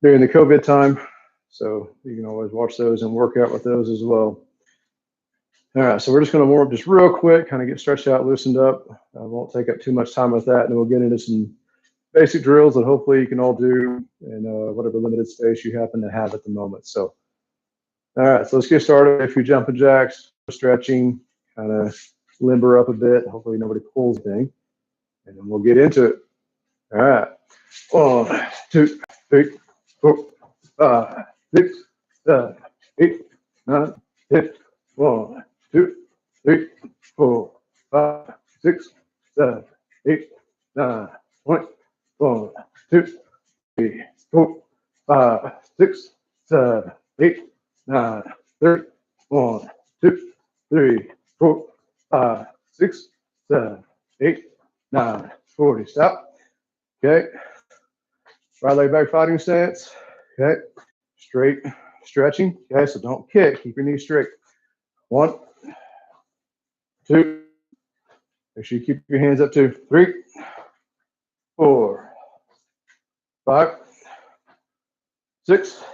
during the COVID time. So you can always watch those and work out with those as well. All right, so we're just going to warm up just real quick, kind of get stretched out, loosened up. I won't take up too much time with that, and then we'll get into some basic drills that hopefully you can all do in whatever limited space you happen to have at the moment. So, all right, so let's get started. A few jumping jacks, stretching, kind of limber up a bit. Hopefully nobody pulls anything, and then we'll get into it. All right, 1, 2, 3, 4, 5, 6, 7, 8, 9, 10. 1, 2, 3, 4, 5, 6, 7, 8, 9, 20. 1, 2, 3, 4, 5, 6, 7, 8, 9, 30. 1, 2, 3, 4, 5, 6, 7, 8, 9, 40. Stop. Okay. Right leg back fighting stance. Okay. Straight stretching. Okay. So don't kick. Keep your knees straight. 1, 2. Make sure you keep your hands up. 2, 3, 4, 5, 6.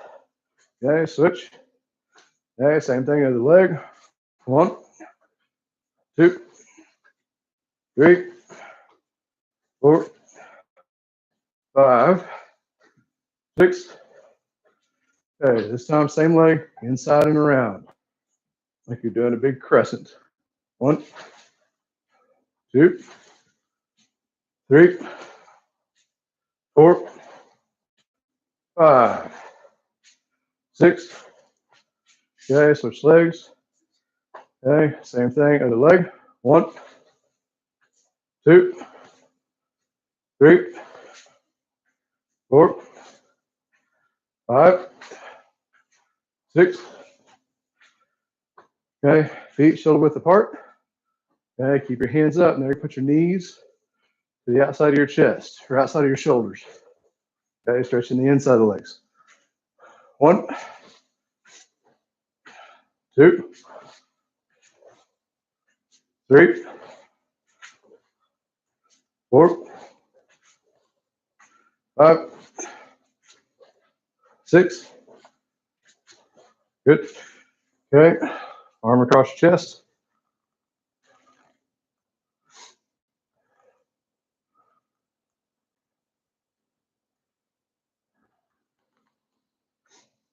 Okay, switch. Okay, same thing as the leg. 1, 2, 3, 4, 5, 6. Okay, this time same leg, inside and around, like you're doing a big crescent. 1, 2, 3, 4, 5, 6. Okay, switch legs. Okay, same thing, other leg. 1, 2, 3, 4, 5, 6. Okay, feet shoulder width apart. Okay, keep your hands up. Now you put your knees to the outside of your chest or outside of your shoulders. Okay, stretching the inside of the legs. 1, 2, 3, 4, 5, 6. Good. Okay, arm across your chest.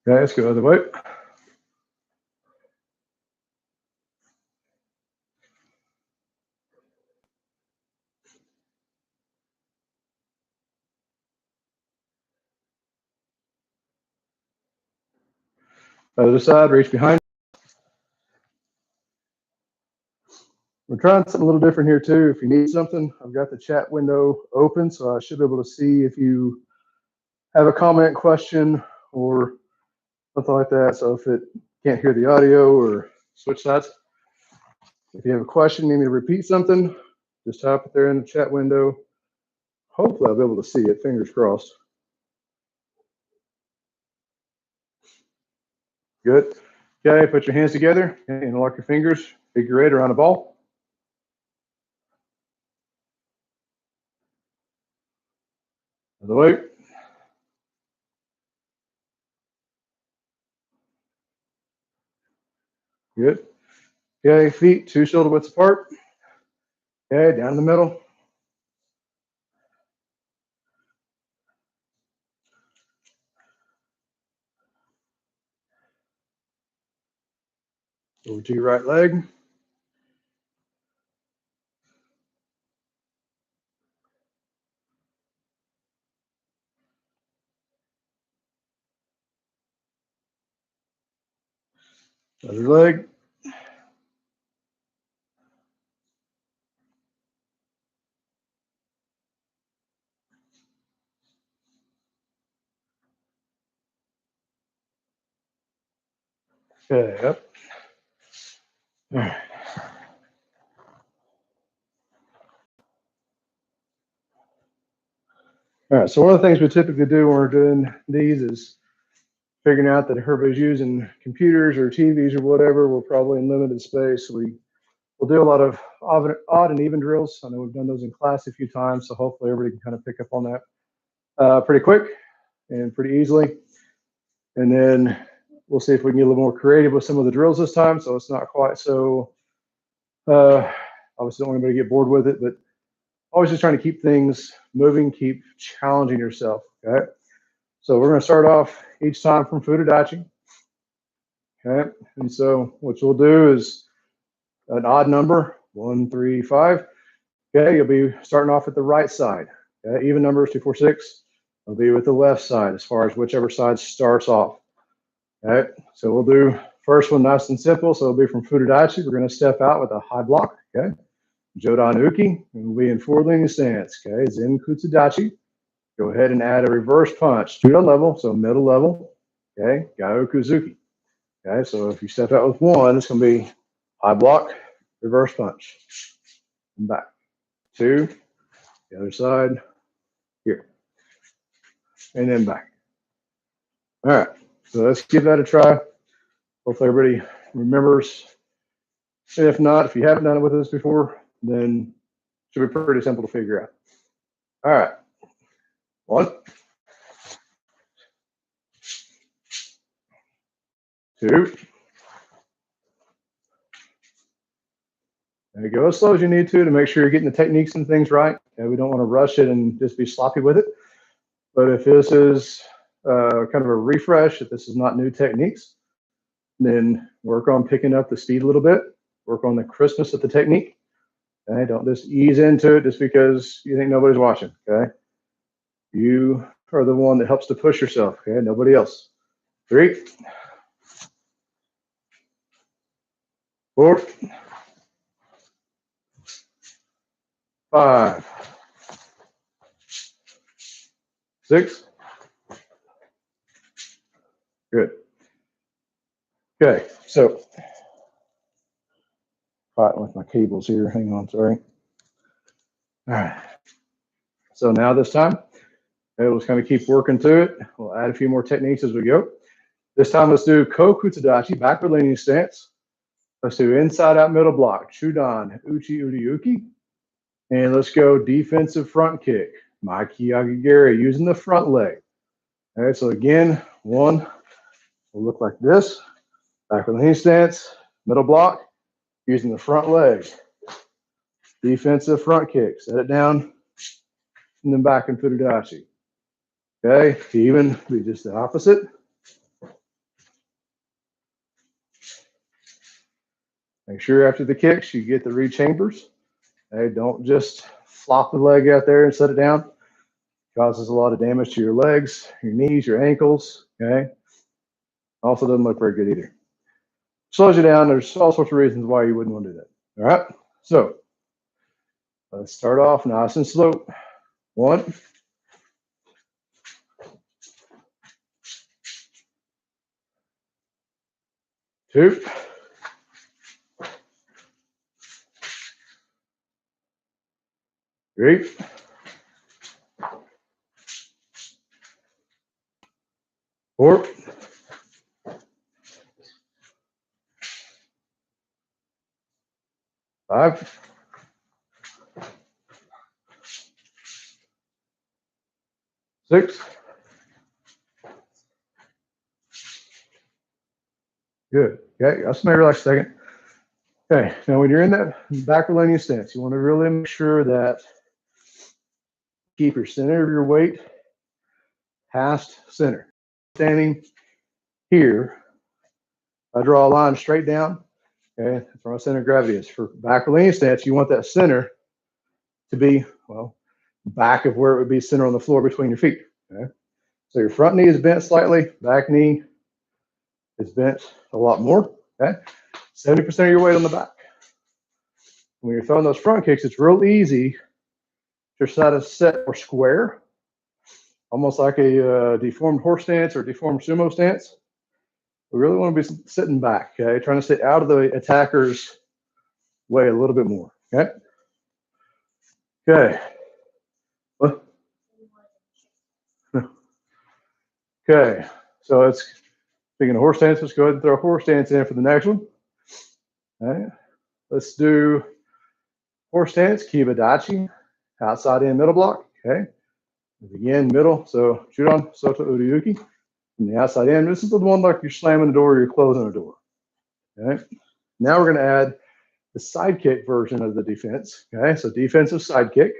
Okay, let's go other way. Other side, reach behind. We're trying something a little different here too. If you need something, I've got the chat window open, so I should be able to see if you have a comment, question, or something like that. So if it can't hear the audio or switch sides, if you have a question, need me to repeat something, just type it there in the chat window. Hopefully I'll be able to see it, fingers crossed. Good. Okay, put your hands together and lock your fingers, figure 8 around a ball. Other way. Good. Okay, feet 2 shoulder widths apart. Okay, down the middle. Over to your right leg. Other leg. Okay, up. All right. All right, so one of the things we typically do when we're doing these is figuring out that if everybody's using computers or TVs or whatever, we're probably in limited space. So we'll do a lot of odd and even drills. I know we've done those in class a few times, so hopefully everybody can kind of pick up on that pretty quick and pretty easily. And then we'll see if we can get a little more creative with some of the drills this time. So it's not quite so, obviously don't want anybody to get bored with it, but always just trying to keep things moving, keep challenging yourself, okay? So we're gonna start off each time from Fudadachi, okay? And so what you'll do is an odd number, 1, 3, 5. Okay, you'll be starting off at the right side. Okay, even numbers, 2, 4, 6, will be with the left side as far as whichever side starts off. Okay, so we'll do first one nice and simple. So it'll be from Fudadachi. We're going to step out with a high block. Okay, Jodan Uki, and we'll be in forward leaning stance. Okay, Zen Kutsudachi. Go ahead and add a reverse punch to the level, so middle level. Okay, Gaoku Zuki. Okay, so if you step out with 1, it's going to be high block, reverse punch, and back. 2, the other side, here, and then back. All right, so let's give that a try. Hopefully everybody remembers. And if not, if you haven't done it with us before, then it should be pretty simple to figure out. All right, 1, 2. There you go, as slow as you need to make sure you're getting the techniques and things right. Okay, we don't want to rush it and just be sloppy with it. But if this is kind of a refresh, if this is not new techniques, then work on picking up the speed a little bit, work on the crispness of the technique. Okay, don't just ease into it just because you think nobody's watching. Okay, you are the one that helps to push yourself. Okay, nobody else. 3, 4, 5, 6. Good. Okay, so fighting with my cables here. Hang on, sorry. All right. So now this time, we'll just kind of keep working to it. We'll add a few more techniques as we go. This time, let's do Kokutsudachi, backward leaning stance. Let's do inside out middle block, Chudan, Uchi Uriuki. And let's go defensive front kick, Maiki Agigiri, using the front leg. All right, so again, 1 will look like this. Backward leaning stance, middle block, using the front leg. Defensive front kick, set it down, and then back in Fudadachi. Okay, to even be just the opposite. Make sure after the kicks you get the read chambers. Okay, don't just flop the leg out there and set it down. It causes a lot of damage to your legs, your knees, your ankles. Okay, also doesn't look very good either. Slows you down. There's all sorts of reasons why you wouldn't want to do that. All right, so let's start off nice and slow. 1, 2, 3, 4, 5, 6. Good. Okay, let's maybe relax a second. Okay, now when you're in that backward leaning stance, you want to really make sure that keep your center of your weight past center. Standing here, I draw a line straight down. Okay, that's where my center of gravity is. For backward leaning stance, you want that center to be, well, back of where it would be center on the floor between your feet. Okay, so your front knee is bent slightly, back knee is bent a lot more. Okay, 70% of your weight on the back. When you're throwing those front kicks, it's real easy to try to set or square, almost like a deformed horse stance or deformed sumo stance. We really want to be sitting back, okay? Trying to stay out of the attacker's way a little bit more, okay? Okay. What? Okay, so it's speaking of horse stance, let's go ahead and throw a horse stance in for the next one. All right, let's do horse stance, Kibadachi, outside in middle block, okay? Again, middle, so Chudan, Soto, Uriuki. from the outside in. This is the one like you're slamming the door or you're closing the door. Okay. Now we're going to add the sidekick version of the defense. Okay. So defensive sidekick,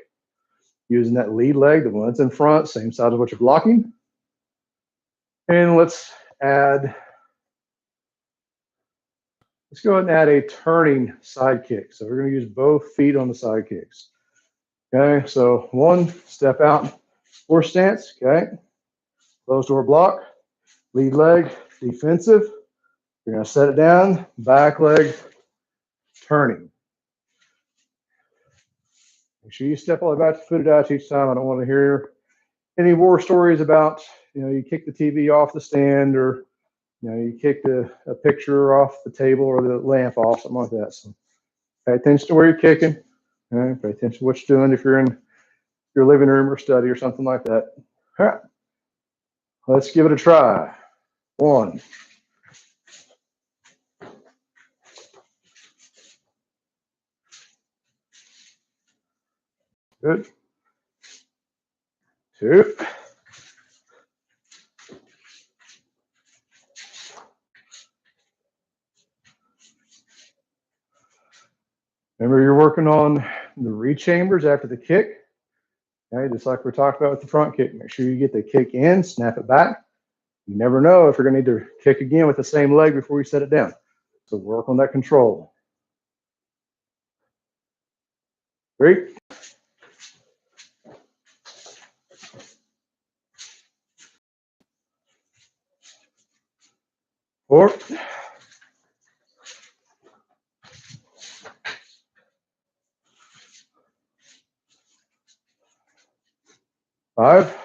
using that lead leg, the one that's in front, same side as what you're blocking. And let's go ahead and add a turning sidekick. So we're going to use both feet on the sidekicks. Okay, so one, step out, horse stance, okay, closed door block, lead leg, defensive. You're going to set it down, back leg, turning. Make sure you step all the way back to Fudadachi each time. I don't want to hear any war stories about, you kick the TV off the stand, or, you kicked a picture off the table or the lamp off, something like that. So pay attention to where you're kicking. Okay, pay attention to what you're doing if you're in your living room or study or something like that. All right, let's give it a try. 1. Good. 2. Remember, you're working on the reach chambers after the kick. Okay, just like we talked about with the front kick. Make sure you get the kick in, snap it back. You never know if you're going to need to kick again with the same leg before you set it down. So work on that control. 3. 4. 5.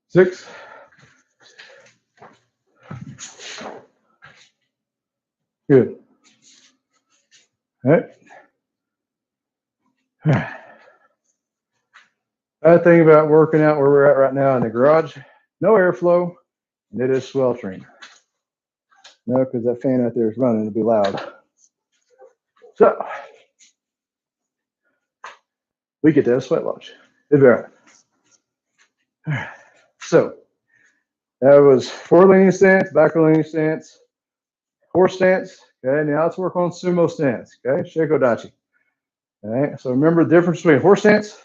6. Good. All right. Bad thing about working out where we're at right now in the garage, no airflow, and it is sweltering. No, because that fan out there is running, it'll be loud. So we get to have a sweat lodge. It'll be all right. So that was forward leaning stance, backward leaning stance, horse stance. Okay, now let's work on sumo stance. Okay, Shakodachi. All right, so remember the difference between horse stance.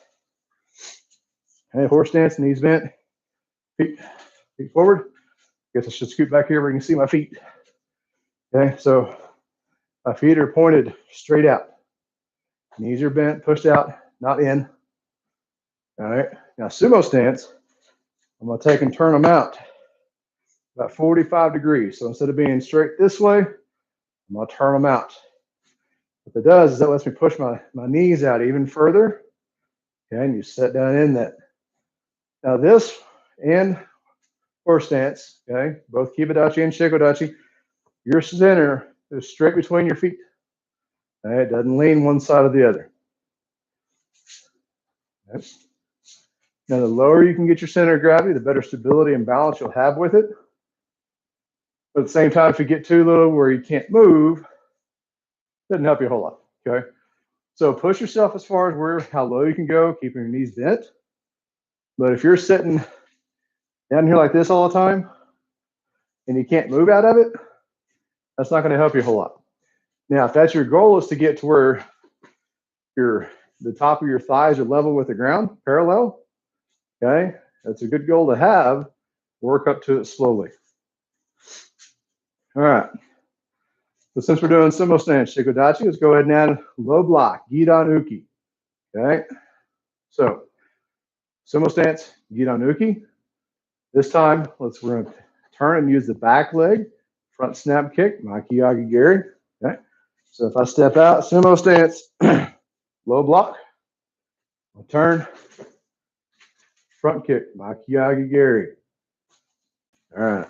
Okay, horse stance, knees bent, feet forward. I guess I should scoot back here where you can see my feet. Okay, so my feet are pointed straight out. Knees are bent, pushed out, not in. All right, now sumo stance, I'm going to take and turn them out about 45 degrees. So instead of being straight this way, I'm going to turn them out. What that does is that lets me push my knees out even further. Okay, and you set down in that. Now this and horse stance, okay, both Kibadachi and Shakodachi, your center is straight between your feet. Okay, it doesn't lean one side or the other. Okay. Now the lower you can get your center of gravity, the better stability and balance you'll have with it. But at the same time, if you get too low where you can't move, it doesn't help you a whole lot. Okay. So push yourself as far as how low you can go, keeping your knees bent. But if you're sitting down here like this all the time and you can't move out of it, that's not going to help you a whole lot. Now, if that's your goal, is to get to where the top of your thighs are level with the ground, parallel, okay, that's a good goal to have. Work up to it slowly. All right. So since we're doing sumo stance, Shakodachi, let's go ahead and add low block, Gidan Uki. Okay. So sumo stance, Gidan Uki. This time, we're going to turn and use the back leg, front snap kick, Makiage Geri. Okay. So if I step out, sumo stance, low block, I'll turn, front kick, Makiage Geri. All right.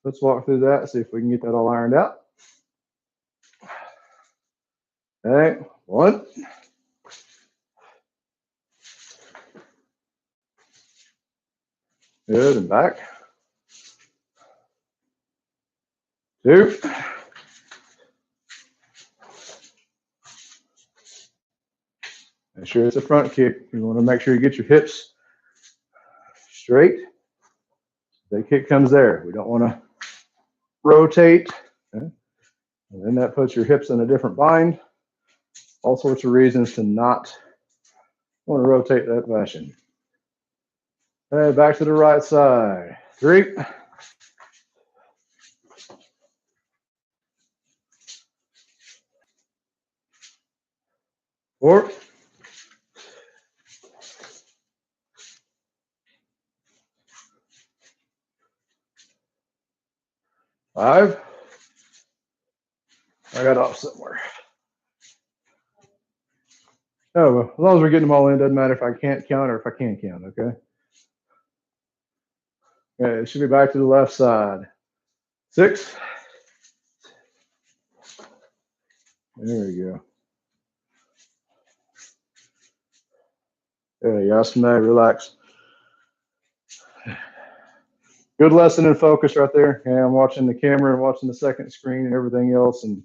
Let's walk through that, see if we can get that all ironed out. All right, 1. Good, and back. 2. Make sure it's a front kick. You want to make sure you get your hips straight. That kick comes there. We don't want to rotate. Okay? And then that puts your hips in a different bind. All sorts of reasons to not want to rotate that fashion. Okay, back to the right side. 3. 4. 5. I got off somewhere. Oh, well, as long as we're getting them all in, doesn't matter if I can't count or if I can count, okay? Okay, it should be back to the left side. 6. There we go. There you go. Smile, relax. Good lesson in focus right there. Okay, I'm watching the camera and watching the second screen and everything else, and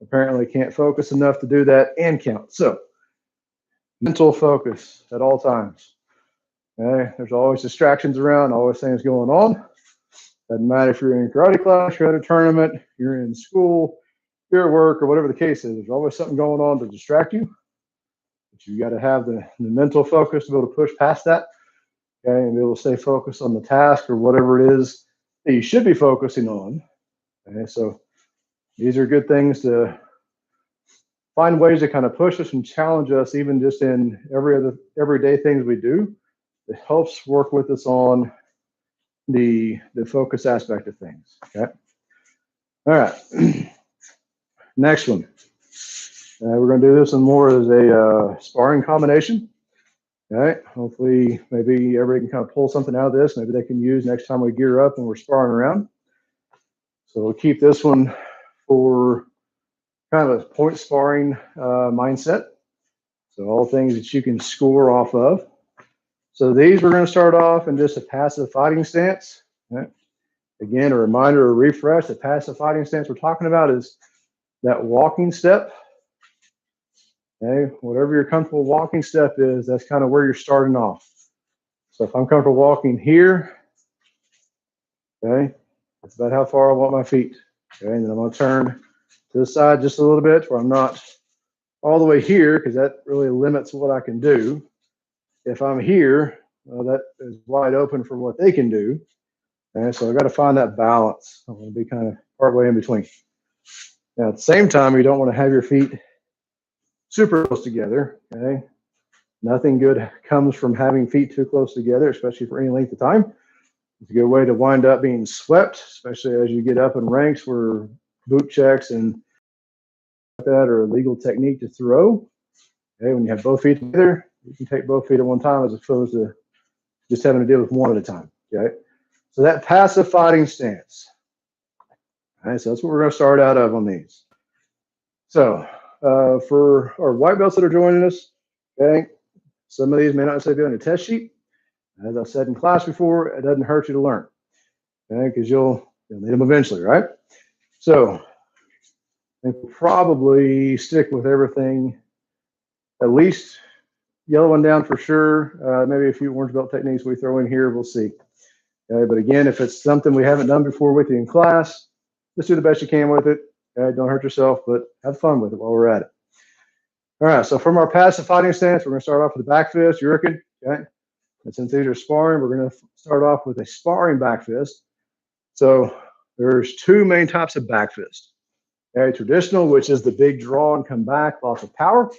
apparently can't focus enough to do that and count. So, mental focus at all times. Okay, there's always distractions around, always things going on. Doesn't matter if you're in karate class, you're at a tournament, you're in school, you're at work, or whatever the case is. There's always something going on to distract you. But you got to have the mental focus to be able to push past that. Okay, and be able to stay focused on the task or whatever it is that you should be focusing on. Okay, so these are good things to find ways to kind of push us and challenge us, even just in everyday things we do. It helps work with us on the focus aspect of things. Okay. All right. Next one. We're going to do this one more as a sparring combination. All right. Hopefully, maybe everybody can kind of pull something out of this. Maybe they can use next time we gear up and we're sparring around. So we'll keep this one for kind of a point sparring mindset. So all things that you can score off of. So these we're going to start off in just a passive fighting stance. Okay. Again, a reminder or refresh, the passive fighting stance we're talking about is that walking step. Okay, whatever your comfortable walking step is, that's kind of where you're starting off. So if I'm comfortable walking here, okay, that's about how far I want my feet. Okay, and then I'm going to turn to the side just a little bit where I'm not all the way here, because that really limits what I can do. If I'm here, well, that is wide open for what they can do. Okay, so I got to find that balance. I'm going to be kind of partway in between. Now, at the same time, you don't want to have your feet super close together. Okay, nothing good comes from having feet too close together, especially for any length of time. It's a good way to wind up being swept, especially as you get up in ranks where boot checks and that are a legal technique to throw. Okay, when you have both feet together, you can take both feet at one time as opposed to just having to deal with one at a time. Okay, so that passive fighting stance. All right, so that's what we're going to start out of on these. So for our white belts that are joining us, okay, some of these may not necessarily be on a test sheet. As I said in class before, it doesn't hurt you to learn, okay, because you'll need them eventually, right? So I think we'll probably stick with everything, at least yellow one down for sure. Maybe a few orange belt techniques we throw in here, we'll see. Okay, but again, if it's something we haven't done before with you in class, just do the best you can with it. Okay, don't hurt yourself, but have fun with it while we're at it. All right, so from our passive fighting stance, we're going to start off with the back fist, Yurikin. Okay, and since these are sparring, we're going to start off with a sparring back fist. So there's two main types of back fist. Okay, traditional, which is the big draw and come back, lots of power.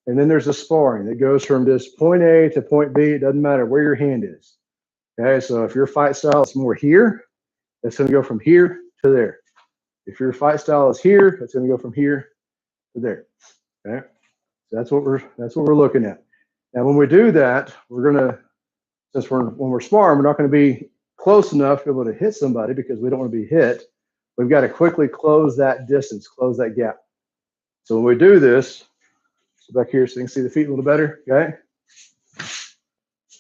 And then there's a sparring that goes from just point A to point B. It doesn't matter where your hand is. Okay, so if your fight style is more here, it's going to go from here to there. If your fight style is here, it's going to go from here to there. Okay, so that's what we're looking at. Now, when we do that, we're going to, when we're sparring, we're not going to be close enough to be able to hit somebody because we don't want to be hit. We've got to quickly close that distance, close that gap. So when we do this, so back here so you can see the feet a little better, okay?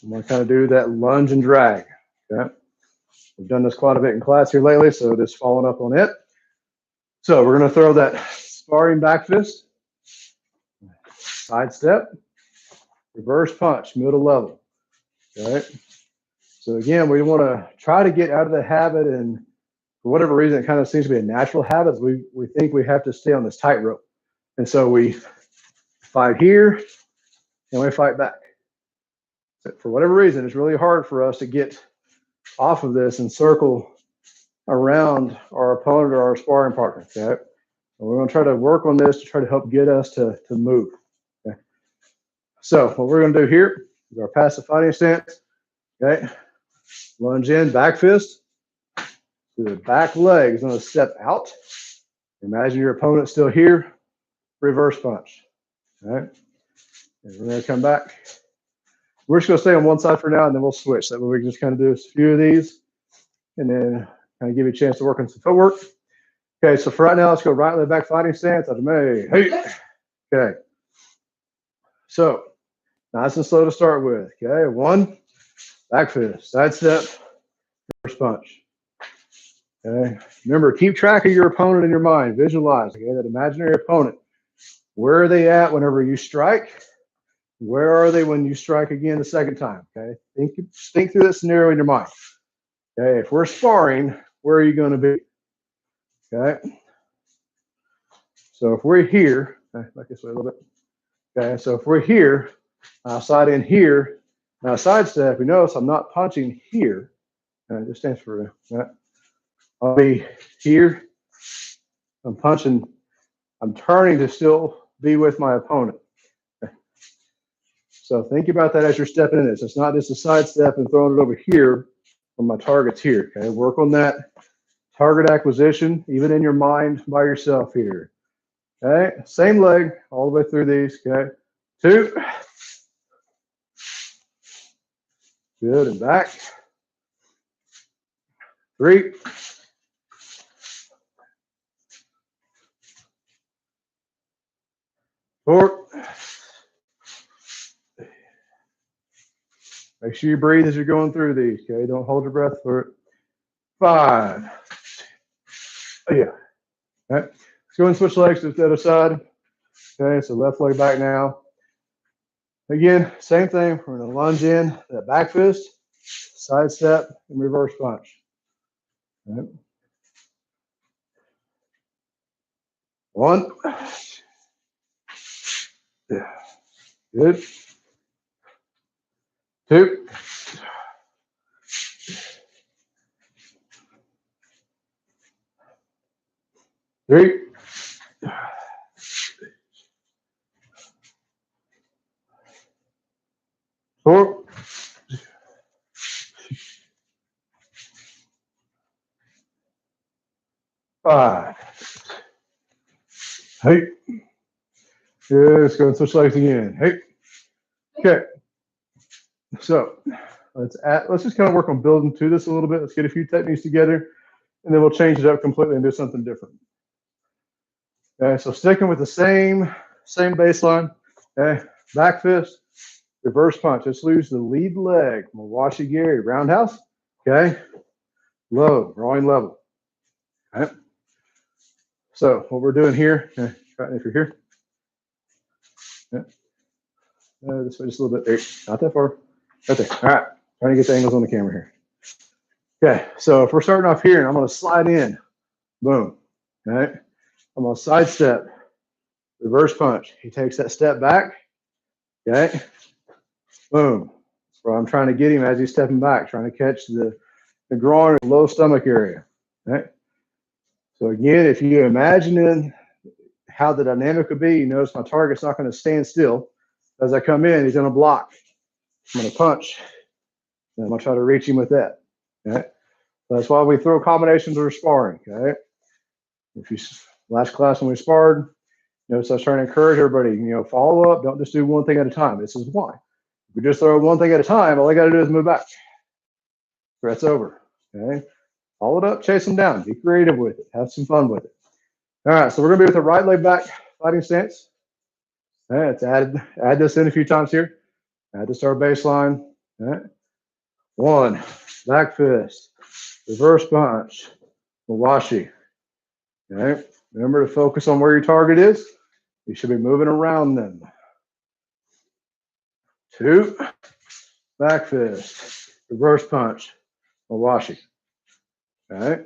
I'm going to kind of do that lunge and drag, okay? We've done this quite a bit in class here lately, so just following up on it. So we're going to throw that sparring back fist, side step, reverse punch, middle level. Okay. So again, we want to try to get out of the habit, and for whatever reason, it kind of seems to be a natural habit. We think we have to stay on this tightrope, and so we fight here and we fight back. So for whatever reason, it's really hard for us to get off of this and circle around our opponent or our sparring partner. Okay, and we're going to try to work on this to try to help get us to move. Okay, so what we're going to do here is our passive fighting stance. Okay, lunge in, back fist. The back leg is going to step out. Imagine your opponent still here. Reverse punch. All right, and we're going to come back. We're just going to stay on one side for now, and then we'll switch. That way we can just kind of do a few of these, and then kind of give you a chance to work on some footwork. Okay, so for right now, let's go right leg back fighting stance. Hey. Okay. So nice and slow to start with. Okay, one, back fist, side step, reverse punch. Okay. Remember, keep track of your opponent in your mind. Visualize, okay, that imaginary opponent. Where are they at whenever you strike? Where are they when you strike again the second time? Okay. Think through that scenario in your mind. Okay. If we're sparring, where are you going to be? Okay. So if we're here, back this way a little bit. Okay. So if we're here, side in here, now side step, you notice I'm not punching here. It just stands for that. I'll be here. I'm punching. I'm turning to still be with my opponent. Okay. So think about that as you're stepping in this. It's not just a side step and throwing it over here when my target's here. Okay. Work on that target acquisition, even in your mind by yourself here. Okay. Same leg all the way through these. Okay. 2. Good. And back. 3. 4. Make sure you breathe as you're going through these. Okay, don't hold your breath for it. 5. Oh, yeah. All right. Let's go and switch legs to the other side. Okay, so left leg back now. Again, same thing. We're going to lunge in, that back fist, side step, and reverse punch. All right. 1. Yeah. Good. 2. 3. 4. 5. Hey. Good. Let's go and switch legs again. Hey. Okay. So let's just kind of work on building to this a little bit. Let's get a few techniques together, and then we'll change it up completely and do something different. Okay, so sticking with the same baseline. Okay, back fist, reverse punch. Let's lose the lead leg. Mawashi Geri, roundhouse. Okay, low, groin level. Okay. So what we're doing here, okay, if you're here, okay. This way just a little bit. There, not that far. Right there. All right, trying to get the angles on the camera here. Okay, so if we're starting off here, and I'm going to slide in, boom. All right, I'm going to sidestep, reverse punch. He takes that step back. Okay, boom. So I'm trying to get him as he's stepping back, trying to catch the groin or low stomach area. Okay. So again, if you imagine how the dynamic would be, you notice my target's not going to stand still. As I come in, he's going to block. I'm going to punch. And I'm going to try to reach him with that. Okay. That's why we throw combinations or sparring. Okay. If you last class when we sparred, notice I was trying to encourage everybody, follow up. Don't just do one thing at a time. This is why. If we just throw one thing at a time, all I got to do is move back. Threat's over. Okay. Follow it up, chase them down. Be creative with it. Have some fun with it. All right, so we're going to be with the right leg back fighting stance. All right, let's add this in a few times here. Add this to our baseline. All right. 1, back fist, reverse punch, Mawashi. Okay, remember to focus on where your target is. You should be moving around them. 2, back fist, reverse punch, Mawashi. Okay.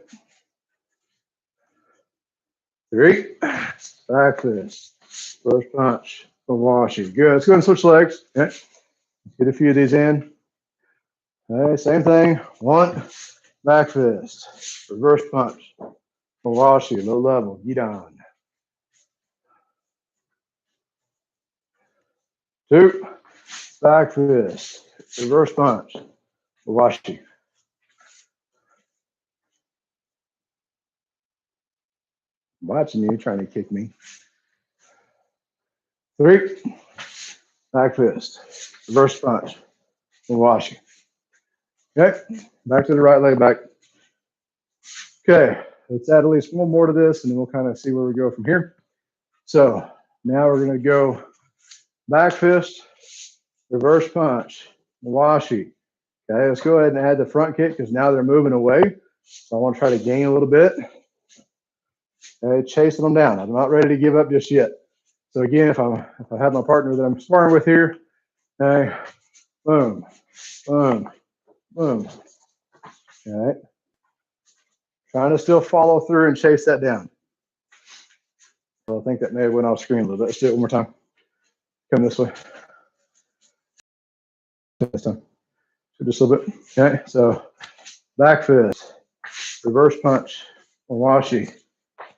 3, back fist, reverse punch, Mawashi. Good. Let's go ahead and switch legs. Okay. Get a few of these in. Okay, same thing. 1, back fist, reverse punch, Mawashi, low level, Yidan. 2, back fist, reverse punch, Mawashi. I'm watching you trying to kick me. 3, back fist, reverse punch, Mawashi. Okay, back to the right leg back. Okay, let's add at least one more to this and then we'll kind of see where we go from here. So now we're going to go back fist, reverse punch, Mawashi. Okay, let's go ahead and add the front kick because now they're moving away. So I want to try to gain a little bit. Okay, chasing them down. I'm not ready to give up just yet. So again, if I have my partner that I'm sparring with here, okay, boom, boom, boom. All right. Trying to still follow through and chase that down. So I think that may have went off screen a little bit. Let's do it one more time. Come this way. This time. So just a little bit. Okay, so back fist, reverse punch, Mawashi,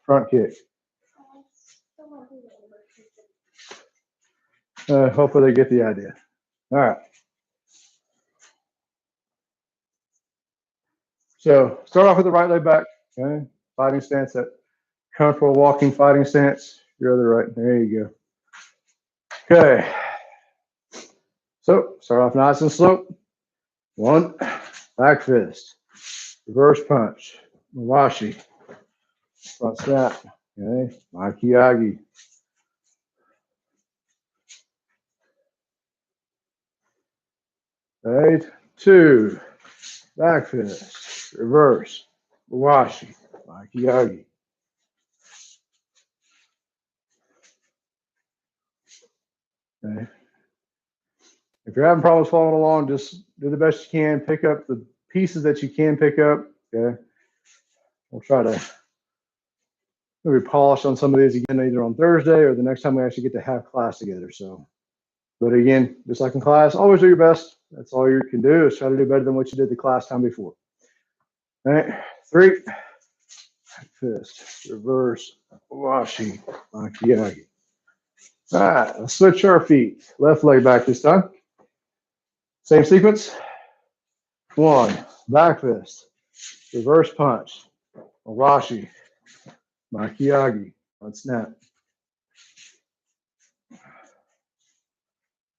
front kick. Hopefully they get the idea. All right. So start off with the right leg back. Okay, fighting stance, that comfortable walking fighting stance. Your other right. There you go. Okay. So start off nice and slow. 1, back fist, reverse punch, Mawashi, front snap. Okay, Makiagi. Right, 2, back fist, reverse, Mawashi, Makiagi. Okay. If you're having problems following along, just do the best you can. Pick up the pieces that you can pick up. Okay. We'll try to maybe polish on some of these again either on Thursday or the next time we actually get to have class together. So, but again, just like in class, always do your best. That's all you can do is try to do better than what you did the class time before. All right. 3, fist, reverse, Washi, Makiagi. All right, let's switch our feet. Left leg back this time. Same sequence. 1, back fist, reverse punch, Mawashi, Makiagi, on snap.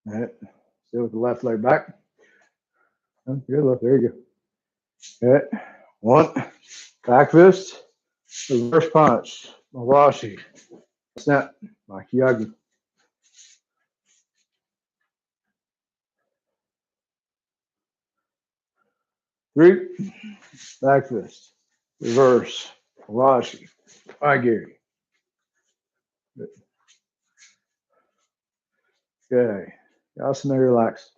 All right, still with the left leg back. Oh, good look, there you go. All right, 1, back fist, reverse punch, Mawashi, snap, Makiagi. 3, back fist, reverse, Mawashi, Gary. Okay, awesome. Now relax.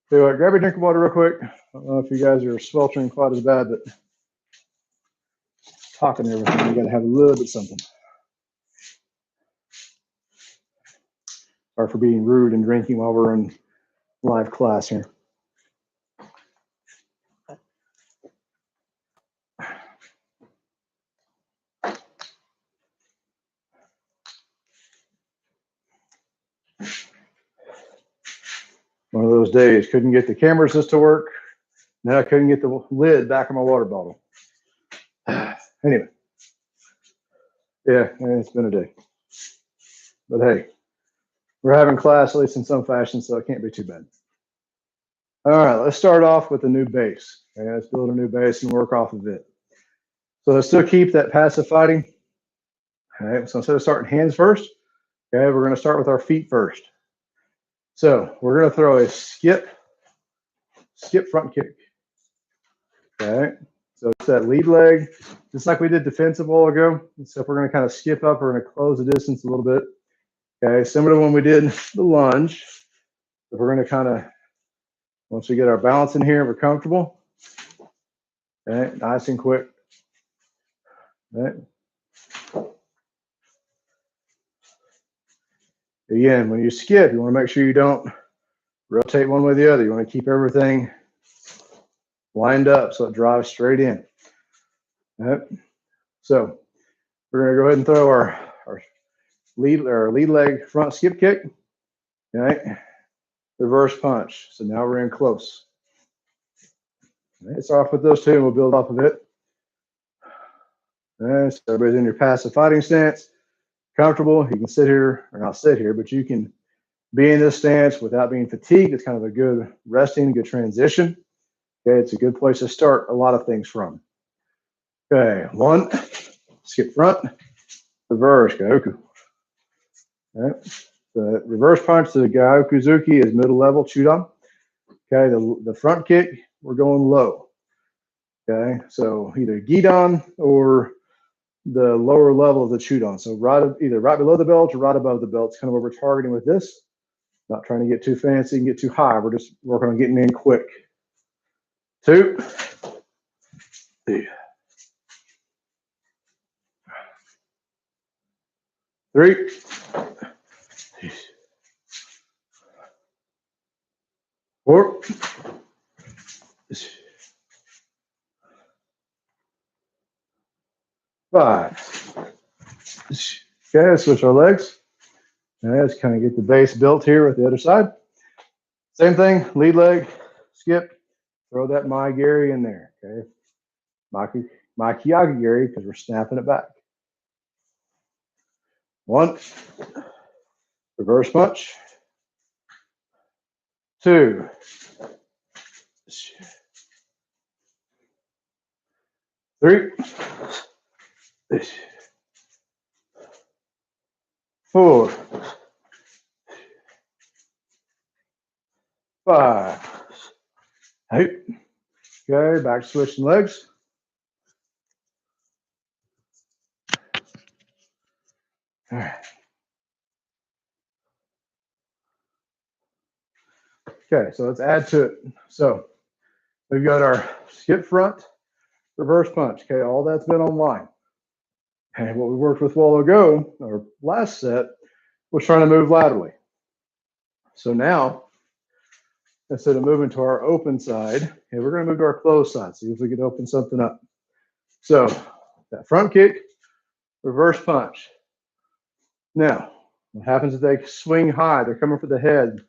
So grab a drink of water real quick. I don't know if you guys are sweltering quite as bad, but talking and everything, you got to have a little bit of something. Sorry for being rude and drinking while we're in live class here. One of those days, couldn't get the camera assist to work. Then I couldn't get the lid back on my water bottle. Anyway, yeah, it's been a day. But hey, we're having class at least in some fashion, so it can't be too bad. All right, let's start off with a new base. Okay, let's build a new base and work off of it. So let's still keep that passive fighting. All right, so instead of starting hands first, okay, we're going to start with our feet first. So we're going to throw a skip front kick. Okay, So it's that lead leg, just like we did defensive a while ago. Except we're going to kind of skip up. We're going to close the distance a little bit. Okay, similar to when we did the lunge. So we're going to kind of, once we get our balance in here, we're comfortable. Okay, nice and quick. Okay. Again, when you skip, you want to make sure you don't rotate one way or the other. You want to keep everything lined up so it drives straight in. All right. So we're going to go ahead and throw our lead leg front skip kick. All right. Reverse punch. So now we're in close. All right, start off with those two and we'll build off of it. All right, so everybody's in your passive fighting stance. Comfortable. You can sit here, or not sit here, but you can be in this stance without being fatigued. It's kind of a good resting, good transition. Okay, it's a good place to start a lot of things from. Okay, one, skip front, reverse, Gaoku. Okay, the reverse punch to the Gaokuzuki is middle level, Chudan. Okay, the front kick, we're going low. Okay, so either Gidan or the lower level of the Chudan. So either right below the belt or right above the belt. It's kind of what we're targeting with this. Not trying to get too fancy and get too high. We're just working on getting in quick. 2, 3, 4, 5. Okay, let's switch our legs. Let's kind of get the base built here with the other side. Same thing, lead leg, skip, throw that Mai Geri in there. Okay, Mai Kiyagi Geri because we're snapping it back. 1, reverse punch. 2, 3, 4, 5. Hey. Okay, back switching legs. All right. Okay, so let's add to it. So we've got our skip front, reverse punch. Okay, all that's been online. And what we worked with a while ago, our last set, was trying to move laterally. So now, instead of moving to our open side, okay, we're going to move to our closed side. See if we can open something up. So that front kick, reverse punch. Now, what happens if they swing high? They're coming for the head.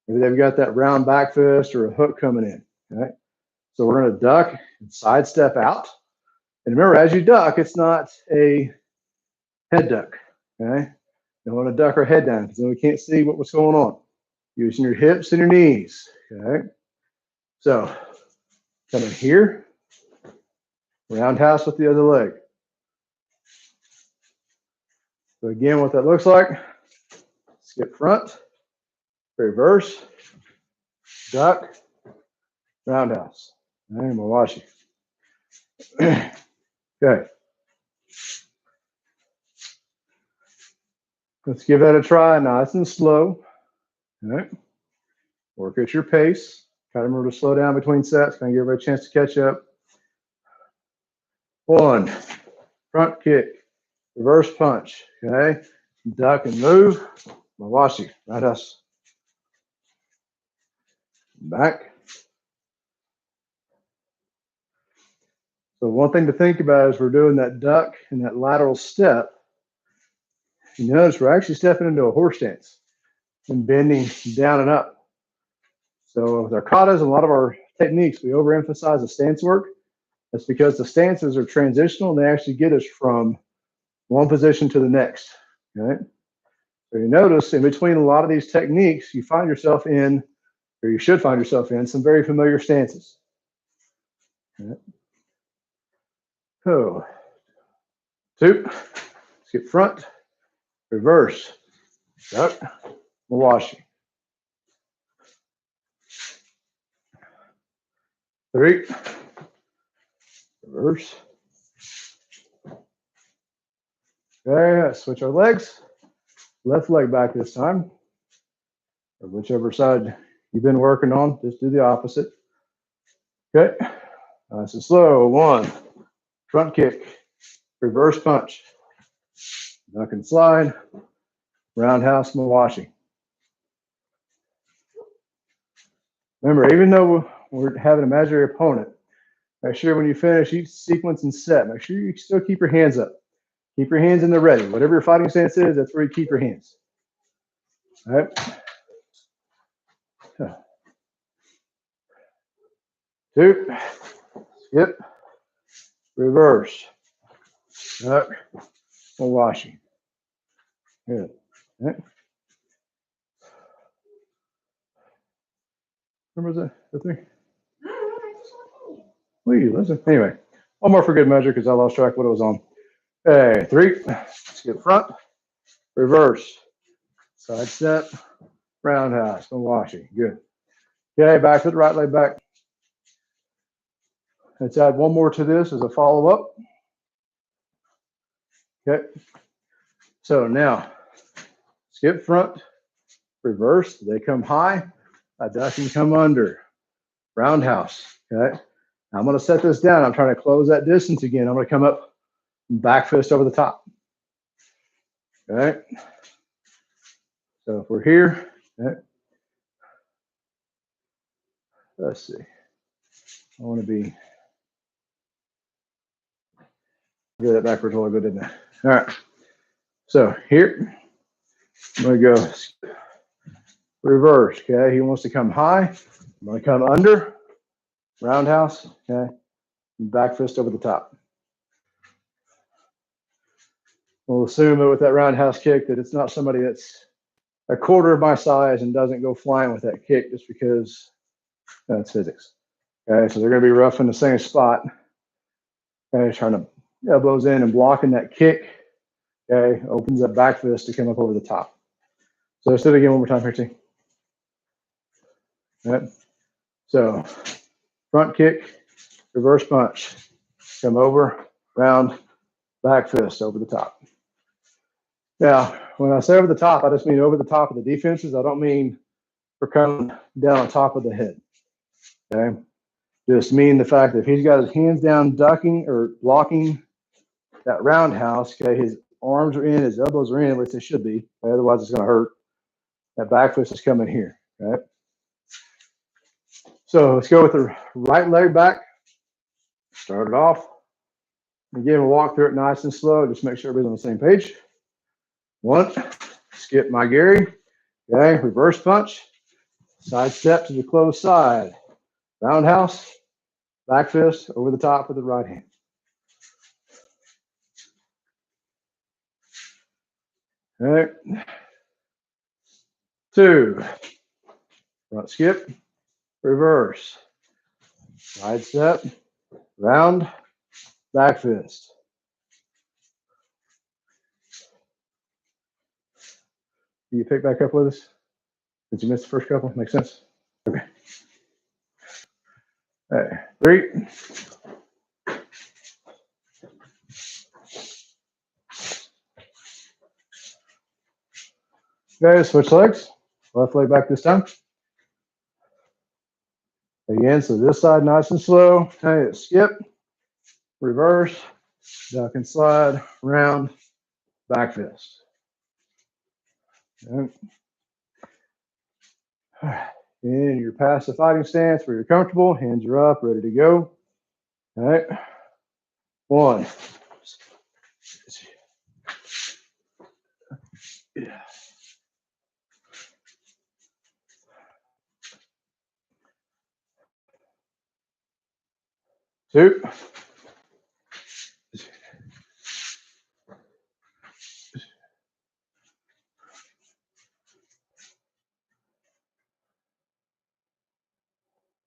Maybe they've got that round back fist or a hook coming in. Okay? So we're going to duck and sidestep out. And remember, as you duck, it's not a head duck. Okay? You don't want to duck our head down because then we can't see what's going on. Using your hips and your knees. Okay? So come in here, roundhouse with the other leg. So again, what that looks like, skip front, reverse, duck, roundhouse. And Mawashi. Okay. Let's give that a try, nice and slow. All right. Work at your pace. Try to remember to slow down between sets. Kind of give everybody a chance to catch up. 1, front kick, reverse punch. Okay. Duck and move. Mawashi. Roundhouse. Back. So one thing to think about is we're doing that duck and that lateral step. You notice we're actually stepping into a horse stance and bending down and up. So with our katas and a lot of our techniques, we overemphasize the stance work. That's because the stances are transitional and they actually get us from one position to the next. Okay? So you notice in between a lot of these techniques, you find yourself in, or you should find yourself in, some very familiar stances. Okay. So, 2, skip front, reverse, duck, Mawashi. 3, reverse. Okay, let's switch our legs. Left leg back this time, or whichever side you've been working on, just do the opposite. Okay, nice and slow. 1, front kick, reverse punch, duck and slide, roundhouse mawashi. Remember, even though we're having a imaginary opponent, make sure when you finish each sequence and set, make sure you still keep your hands up. Keep your hands in the ready. Whatever your fighting stance is, that's where you keep your hands. All right. 2, skip, reverse, duck, mawashi. Good. All right. Remember the 3? Please listen. Anyway, one more for good measure because I lost track of what it was on. Okay, 3, skip front, reverse, side step, roundhouse, mawashi. Good. Okay, back to the right leg back. Let's add one more to this as a follow-up. Okay. So now, skip front, reverse. They come high. I duck and come under. Roundhouse. Okay. Now I'm going to set this down. I'm trying to close that distance again. I'm going to come up, back fist over the top. Okay. So if we're here, okay. Let's see. I want to be. Get that backwards a little bit, didn't I? All right. So here, I'm going to go reverse. Okay. He wants to come high. I'm going to come under. Roundhouse. Okay. Back fist over the top. We'll assume that with that roundhouse kick that it's not somebody that's a quarter of my size and doesn't go flying with that kick just because that's physics. Okay, so they're going to be rough in the same spot. Okay, trying to elbows in and blocking that kick. Okay, opens that back fist to come up over the top. So let's do it again one more time here, too. Right. So front kick, reverse punch, come over, round, back fist over the top. Now, when I say over the top, I just mean over the top of the defenses. I don't mean we're coming down on top of the head. Okay. Just mean the fact that if he's got his hands down, ducking or blocking that roundhouse, okay, his arms are in, his elbows are in, at least they should be. Okay? Otherwise, it's going to hurt. That back fist is coming here. Okay. So let's go with the right leg back. Start it off. Again, we'll walk through it nice and slow. Just make sure everybody's on the same page. 1, skip my Gary. Okay, reverse punch. Side step to the closed side. Roundhouse. Back fist over the top with the right hand. All right. 2, front skip, reverse, side step, round, back fist. Do you pick back up with us? Did you miss the first couple? Make sense? Okay. All right. 3. Guys, switch legs. Left leg back this time. Again, so this side nice and slow. Okay, skip, reverse, duck and slide, round, back fist. Okay. In your passive fighting stance where you're comfortable, hands are up, ready to go. All right. 1. Yeah. 2.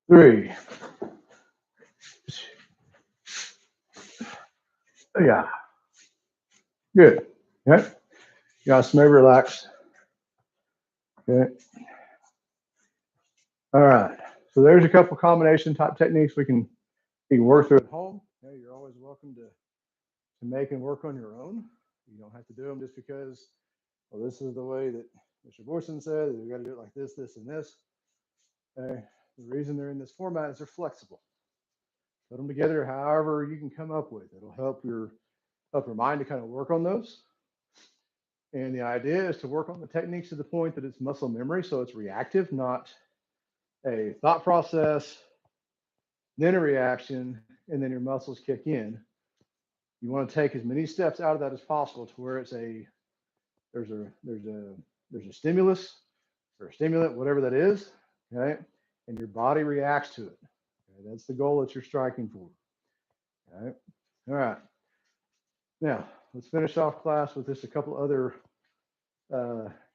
3. Yeah. Good. Okay. You got some relax. Okay. All right. So there's a couple combination type techniques we can work through at home. Okay, you're always welcome to make and work on your own. You don't have to do them just because, well, this is the way that Mr. Boyson said, you got to do it like this, this, and this. Okay. The reason they're in this format is they're flexible. Put them together however you can come up with. It'll help your mind to kind of work on those. And the idea is to work on the techniques to the point that it's muscle memory, so it's reactive, not a thought process, then a reaction, and then your muscles kick in. You want to take as many steps out of that as possible to where it's there's a stimulus or a stimulant, whatever that is, okay, and your body reacts to it. Okay? That's the goal that you're striking for. Okay. All right. Now let's finish off class with just a couple other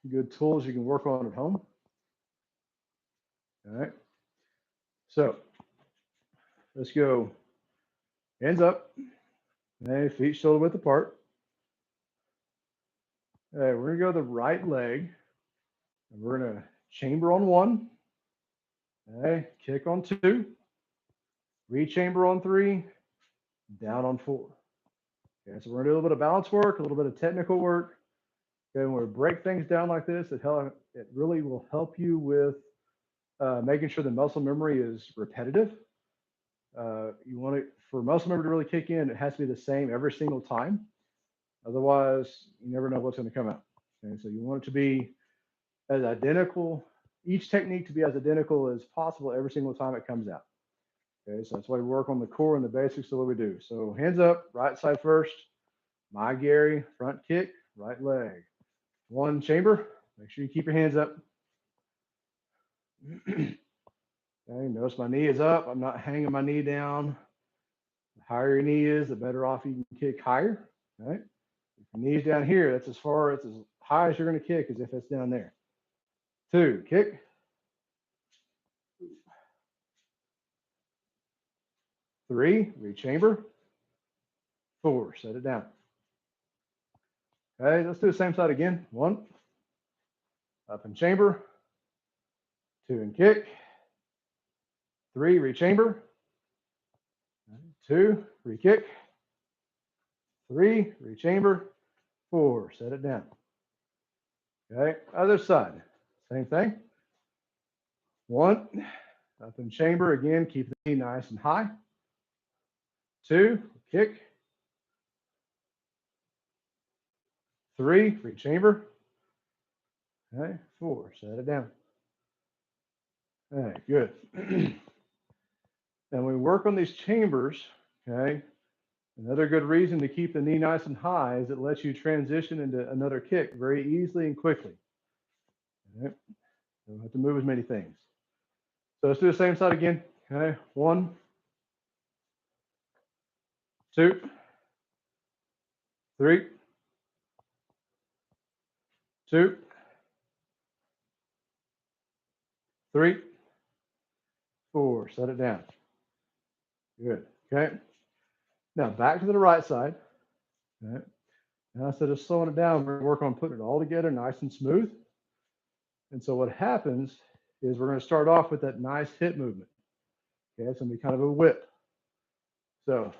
good tools you can work on at home. All right. So let's go hands up, okay, feet shoulder width apart. All right, we're gonna go the right leg, and we're gonna chamber on 1. Okay, kick on 2, re-chamber on 3, down on 4. Okay, so we're gonna do a little bit of balance work, a little bit of technical work. Okay, when we break things down like this, it really will help you with making sure the muscle memory is repetitive. You want it for muscle memory to really kick in, it has to be the same every single time. Otherwise, you never know what's going to come out. Okay, so you want it to be as identical, each technique to be as identical as possible every single time it comes out. Okay, so that's why we work on the core and the basics of what we do. So hands up, right side first. My Gary, front kick, right leg. 1 chamber. Make sure you keep your hands up. Okay, notice my knee is up. I'm not hanging my knee down. The higher your knee is, the better off you can kick higher. Right? If your knee's down here, that's as high as you're going to kick as if it's down there. 2, kick. 3, re-chamber. 4, set it down. Okay, let's do the same side again. 1, up and chamber. 2 and kick. 3, re-chamber. 2, re-kick. 3, re-chamber. 4, set it down. Okay, other side, same thing. 1, up and chamber again, keep the knee nice and high. 2, kick. 3, re-chamber. Okay, 4, set it down. All right, good. And we work on these chambers, okay, another good reason to keep the knee nice and high is it lets you transition into another kick very easily and quickly. Okay. You don't have to move as many things. So let's do the same side again. Okay, 1, 2, 3, 2, 3, 4. Set it down. Good. Okay. Now back to the right side. Okay. Now instead of slowing it down, we're going to work on putting it all together nice and smooth. And so what happens is we're going to start off with that nice hip movement. Okay, it's going to be kind of a whip. So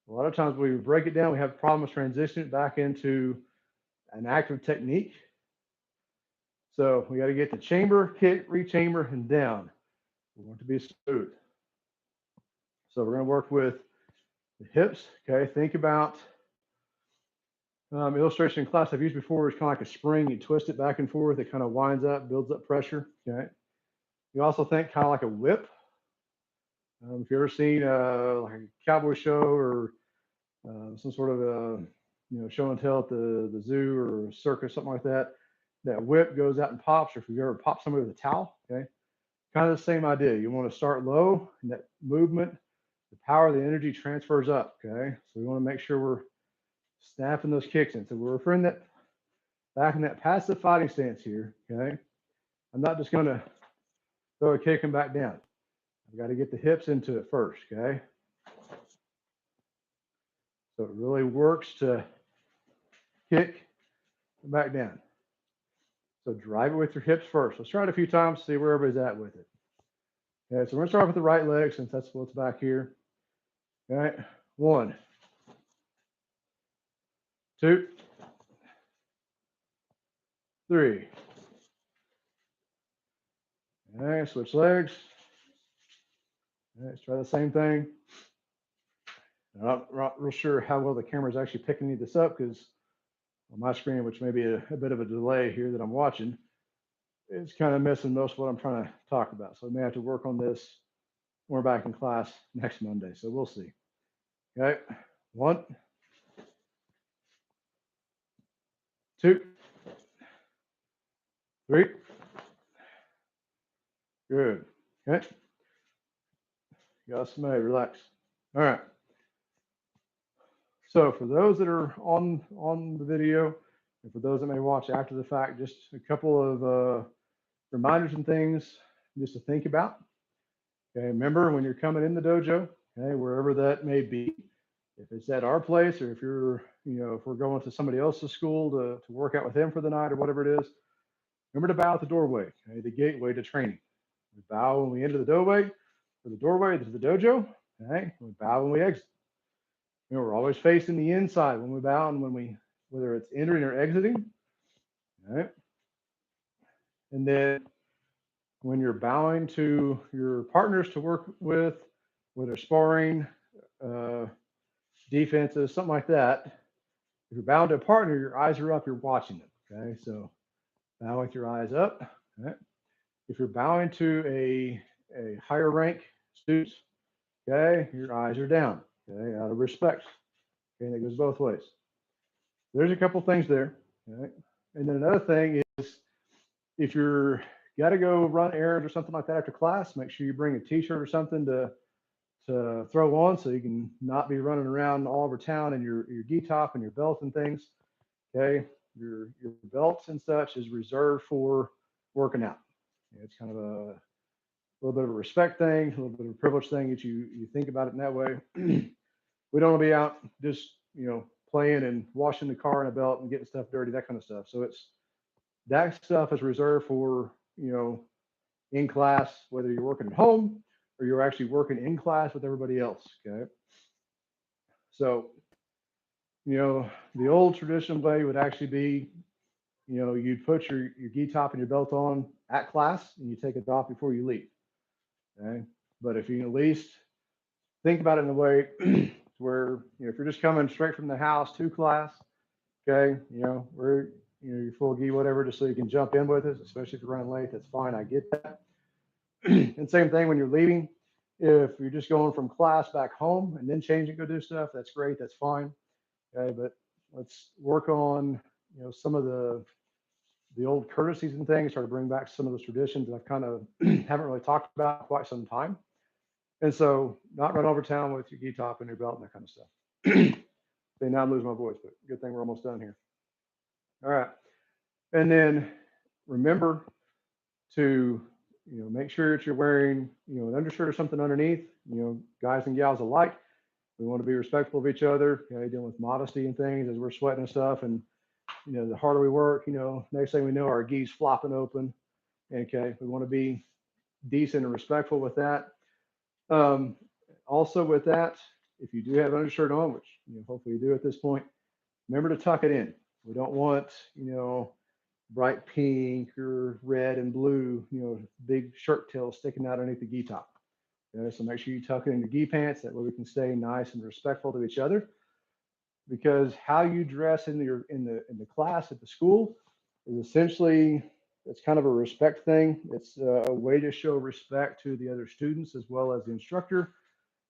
a lot of times when we break it down, we have problems transitioning it back into an active technique. So we got to get the chamber, kick, re-chamber, and down. We want it to be smooth. So we're going to work with the hips. Okay, think about illustration in class I've used before is kind of like a spring. You twist it back and forth. It kind of winds up, builds up pressure. Okay. You also think kind of like a whip. If you've ever seen like a cowboy show or some sort of show and tell at the zoo or circus, something like that, that whip goes out and pops. Or if you've ever popped somebody with a towel, okay, kind of the same idea. You want to start low, and that movement, the power of the energy transfers up. Okay, so we want to make sure we're snapping those kicks in. So we're referring that back in that passive fighting stance here. Okay, I'm not just going to throw a kick and back down. I've got to get the hips into it first. Okay, so it really works to kick and back down. So drive it with your hips first. Let's try it a few times, see where everybody's at with it. Okay, so we're going to start with the right leg since that's what's back here. All right, 1, 2, 3. All right, switch legs. All right, let's try the same thing. I'm not real sure how well the camera is actually picking this up because on my screen, which may be a bit of a delay here that I'm watching, it's kind of missing most of what I'm trying to talk about. So I may have to work on this when we're back in class next Monday. So we'll see. Okay, 1, 2, 3. Good. Okay. Got somebody relax. All right. So for those that are on the video, and for those that may watch after the fact, just a couple of reminders and things just to think about. Okay, remember when you're coming in the dojo, okay, wherever that may be, if it's at our place or if you're, if we're going to somebody else's school to work out with them for the night or whatever it is, remember to bow at the doorway, okay, the gateway to training. We bow when we enter the doorway to the dojo, okay, we bow when we exit. We're always facing the inside when we bow and whether it's entering or exiting, all right? And then when you're bowing to your partners to work with, whether sparring, defenses, something like that, if you're bowing to a partner, your eyes are up, you're watching them, okay? So bow with your eyes up, okay? If you're bowing to a higher rank student, okay, your eyes are down, okay, out of respect. Okay, that goes both ways. There's a couple things there, okay? And then another thing is if you're got to go run errands or something like that after class, make sure you bring a t-shirt or something to throw on so you can not be running around all over town in your gi top and your belt and things. Okay, your belts and such is reserved for working out. It's kind of a little bit of a respect thing, a little bit of a privilege thing that you think about it in that way. We don't want to be out just playing and washing the car in a belt and getting stuff dirty, that kind of stuff. So that stuff is reserved for in class, whether you're working at home or you're actually working in class with everybody else. Okay, so the old traditional way would actually be you'd put your gi top and your belt on at class and you take it off before you leave. Okay, but if you at least think about it in a way where if you're just coming straight from the house to class, okay, we're your full gi, whatever, just so you can jump in with us, especially if you're running late. That's fine, I get that. And same thing when you're leaving. If you're just going from class back home and then changing, go do stuff, that's great, that's fine. Okay, but let's work on some of the old courtesies and things, try to bring back some of those traditions that I've kind of haven't really talked about in quite some time. And so not run over town with your gi top and your belt and that kind of stuff. See, now I'm losing my voice, but good thing we're almost done here. All right. And then remember to make sure that you're wearing an undershirt or something underneath. Guys and gals alike, we want to be respectful of each other, dealing with modesty and things as we're sweating and stuff. And the harder we work, next thing we know, our gi's flopping open. Okay, we want to be decent and respectful with that. Also with that, if you do have an undershirt on, which hopefully you do at this point, remember to tuck it in. We don't want bright pink or red and blue, big shirt tails sticking out underneath the gi top. So make sure you tuck it in your gi pants. That way we can stay nice and respectful to each other. Because how you dress in the class at the school is essentially, it's kind of a respect thing. It's a way to show respect to the other students as well as the instructor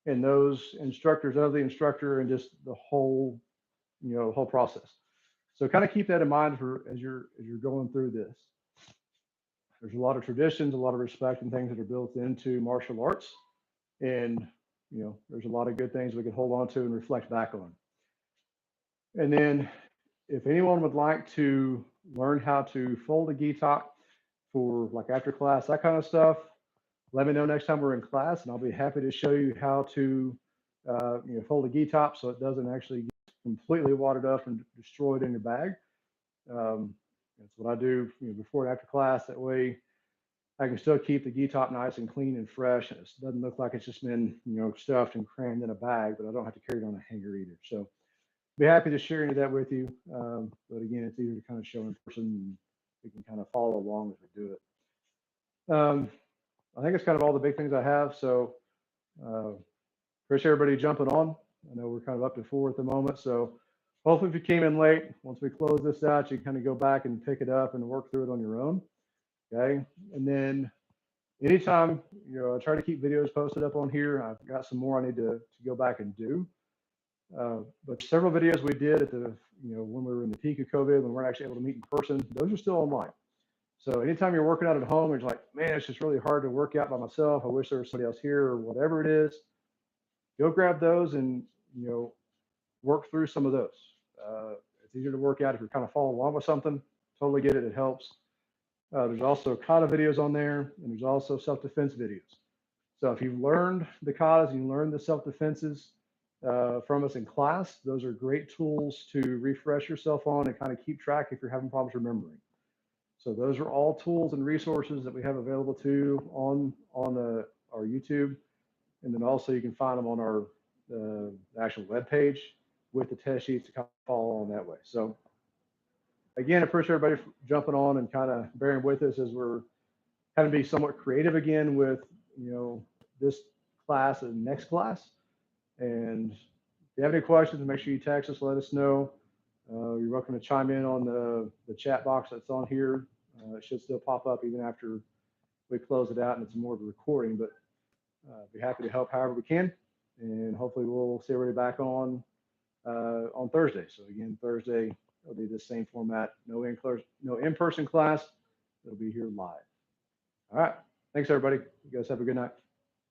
and those instructors of the instructor and just the whole whole process. So kind of keep that in mind as you're going through this. There's a lot of traditions, a lot of respect and things that are built into martial arts, and there's a lot of good things we can hold on to and reflect back on. And then if anyone would like to learn how to fold a gi top for like after class, that kind of stuff, let me know next time we're in class, and I'll be happy to show you how to fold a gi top so it doesn't actually get completely wadded up and destroyed in your bag. That's what I do before and after class. That way I can still keep the gi top nice and clean and fresh, and it doesn't look like it's just been, stuffed and crammed in a bag, but I don't have to carry it on a hanger either. So be happy to share any of that with you. But again, it's easier to kind of show in person, and we can kind of follow along as we do it. I think it's kind of all the big things I have. So uh, appreciate everybody jumping on. I know we're kind of up to 4 at the moment. So hopefully if you came in late, once we close this out, you kind of go back and pick it up and work through it on your own. Okay. And then anytime, I try to keep videos posted up on here. I've got some more I need to go back and do. But several videos we did at the, when we were in the peak of COVID, when we weren't actually able to meet in person, those are still online. So anytime you're working out at home, you're like, man, it's just really hard to work out by myself. I wish there was somebody else here or whatever it is. Go grab those and, work through some of those. It's easier to work out if you're kind of following along with something. Totally get it. It helps. There's also kata videos on there, and there's also self-defense videos. So if you've learned the katas and you learned the self-defenses from us in class, those are great tools to refresh yourself on and kind of keep track if you're having problems remembering. So those are all tools and resources that we have available to you on our YouTube, and then also you can find them on our actual web page with the test sheets to kind of follow on that way. So again, I appreciate everybody jumping on and kind of bearing with us as we're having to be somewhat creative again with this class and next class. And if you have any questions, make sure you text us, let us know. You're welcome to chime in on the chat box that's on here. It should still pop up even after we close it out and it's more of a recording, but be happy to help however we can. And hopefully we'll see everybody back on Thursday. So again, Thursday, it'll be the same format, no in-person class. It'll be here live. All right. Thanks, everybody. You guys have a good night.